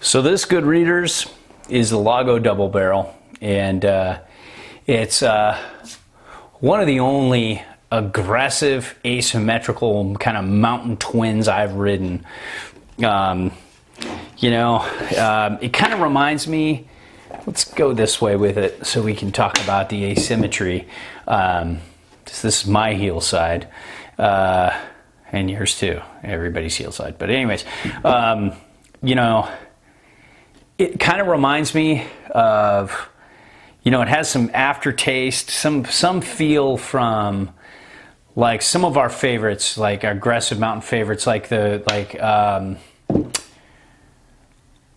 So this, good readers, is the Lago double barrel, and it's one of the only aggressive asymmetrical kind of mountain twins I've ridden. It kind of reminds me, let's go this way with it so we can talk about the asymmetry. This is my heel side, and yours too, everybody's heel side. But anyways, it kind of reminds me of, it has some aftertaste, some feel from like some of our favorites, like our aggressive mountain favorites, like the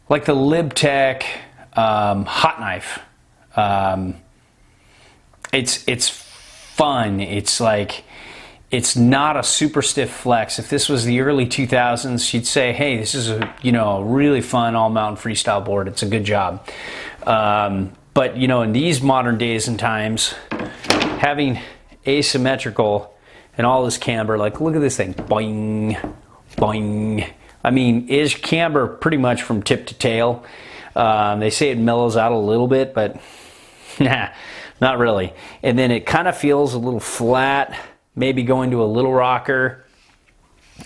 Libtech Hot Knife. It's fun. It's like, it's not a super stiff flex. If this was the early 2000s, you'd say, hey, this is a really fun all mountain freestyle board. It's a good job. But in these modern days and times, having asymmetrical and all this camber, like look at this thing, boing, boing. I mean, is camber pretty much from tip to tail. They say it mellows out a little bit, but nah, not really. And then it kind of feels a little flat, maybe going to a little rocker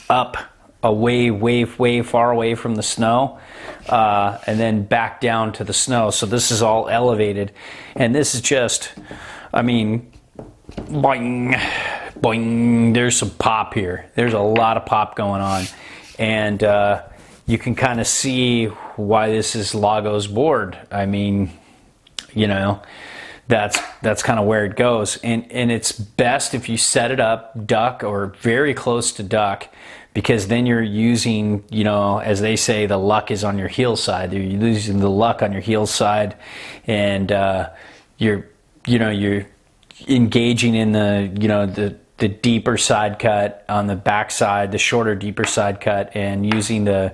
up away, way far away from the snow, and then back down to the snow. So this is all elevated, and this is just, boing, boing. There's some pop here. There's a lot of pop going on, and you can kind of see why this is Lago's board. That's kind of where it goes, and it's best if you set it up duck or very close to duck, because then you're using, as they say, the luck is on your heel side. You're using the luck on your heel side, and you're engaging in the deeper side cut on the back side, the shorter, deeper side cut, and using the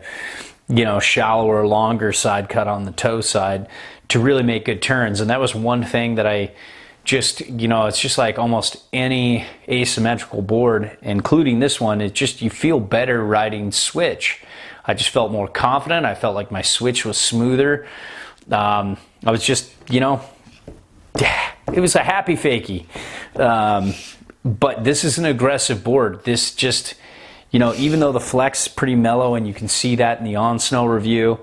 shallower, longer side cut on the toe side to really make good turns. And that was one thing that I just, it's just like almost any asymmetrical board, including this one, it just, you feel better riding switch. I just felt more confident. I felt like my switch was smoother. I was just, it was a happy fakie. But this is an aggressive board. This just, even though the flex is pretty mellow, and you can see that in the on snow review,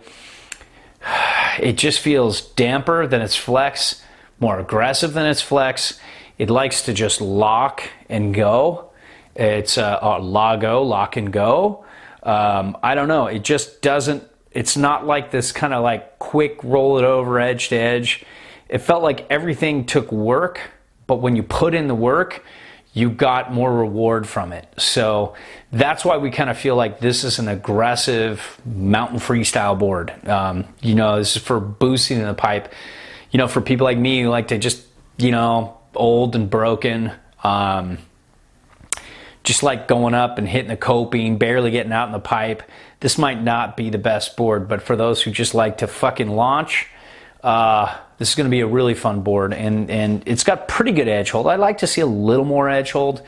it just feels damper than its flex, more aggressive than its flex. It likes to just lock and go. It's Lago, lock and go. I don't know. It just doesn't, it's not like this kind of like quick roll it over edge to edge. It felt like everything took work, but when you put in the work, you got more reward from it. So that's why we kind of feel like this is an aggressive mountain freestyle board. This is for boosting in the pipe. For people like me who like to just, old and broken, just like going up and hitting the coping, barely getting out in the pipe, this might not be the best board. But for those who just like to fucking launch, this is going to be a really fun board, and it's got pretty good edge hold. I'd like to see a little more edge hold.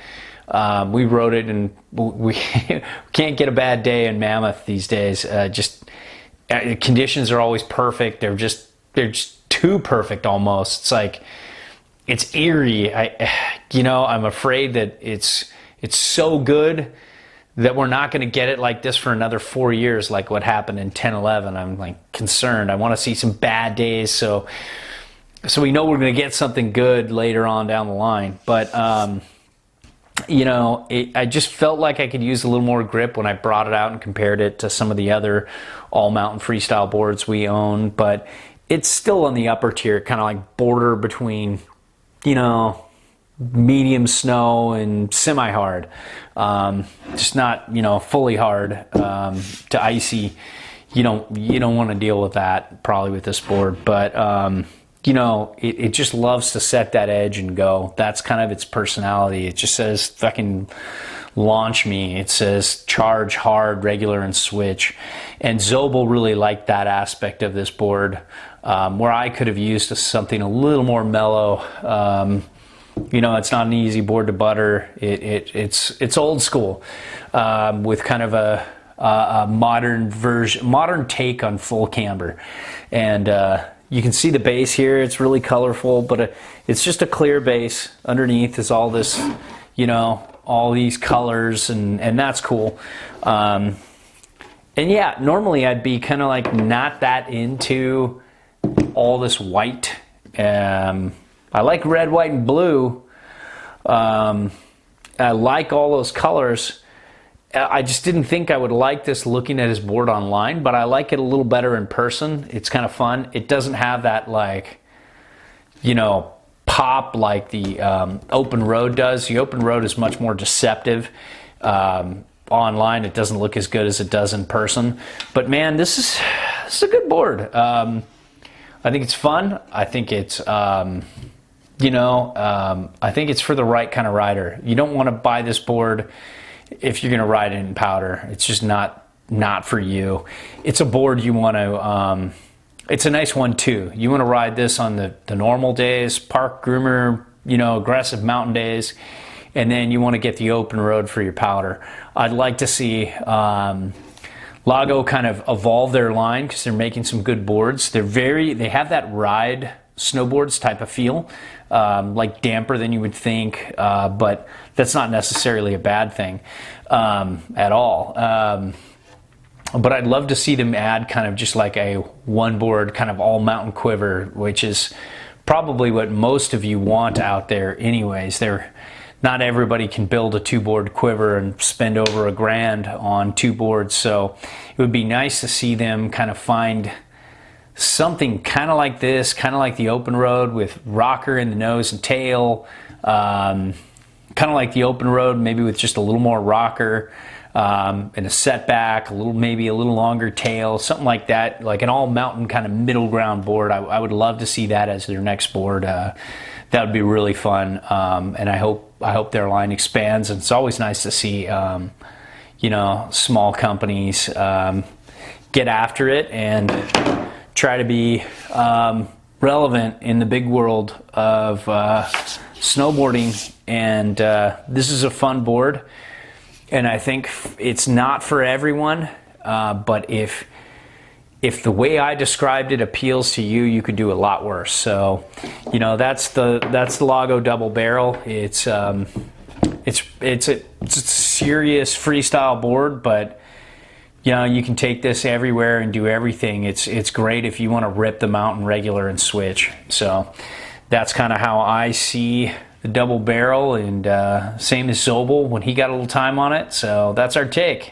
We rode it, and we can't get a bad day in Mammoth these days. Conditions are always perfect. They're just too perfect almost. It's like, it's eerie. I'm afraid that it's so good that we're not going to get it like this for another 4 years, like what happened in 10-11. I'm like concerned. I want to see some bad days, so we know we're going to get something good later on down the line. But I just felt like I could use a little more grip when I brought it out and compared it to some of the other all mountain freestyle boards we own. But it's still on the upper tier, kind of like border between, medium snow and semi-hard. Just not, fully hard to icy. You don't want to deal with that probably with this board, but it just loves to set that edge and go. That's kind of its personality. It just says fucking launch me. It says charge hard, regular, and switch. And Zobel really liked that aspect of this board, where I could have used something a little more mellow. It's not an easy board to butter. It's old school, with kind of a modern take on full camber. And you can see the base here. It's really colorful, but it's just a clear base. Underneath is all this, you know, all these colors, and that's cool. And yeah, normally I'd be kind of like not that into all this white. I like red, white, and blue. I like all those colors. I just didn't think I would like this looking at his board online, but I like it a little better in person. It's kind of fun. It doesn't have that, like, you know, pop like the open road does. The open road is much more deceptive. Online it doesn't look as good as it does in person. But man, this is a good board. I think it's fun. I think it's you know, I think it's for the right kind of rider. You don't want to buy this board if you're going to ride it in powder. It's just not for you. It's a board you want to, it's a nice one too. You want to ride this on the normal days, park, groomer, you know, aggressive mountain days, and then you want to get the open road for your powder. I'd like to see Lago kind of evolve their line because they're making some good boards. They have that ride snowboards type of feel, like damper than you would think, but that's not necessarily a bad thing at all. But I'd love to see them add kind of just like a one board kind of all mountain quiver, which is probably what most of you want out there anyways. Not everybody can build a two board quiver and spend over $1,000 on two boards, so it would be nice to see them kind of find something kind of like this, kind of like the open road with rocker in the nose and tail, kind of like the open road, maybe with just a little more rocker and a setback, maybe a little longer tail, something like that, like an all mountain kind of middle ground board. I would love to see that as their next board. That would be really fun, and I hope their line expands. And it's always nice to see, you know, small companies get after it and try to be relevant in the big world of snowboarding. And this is a fun board, and I think it's not for everyone, but if the way I described it appeals to you, you could do a lot worse. So, you know, that's the Lago double barrel. It's a serious freestyle board, but you know, you can take this everywhere and do everything. It's great if you want to rip the mountain regular and switch. So that's kind of how I see the double barrel, and same as Zobel when he got a little time on it. So that's our take.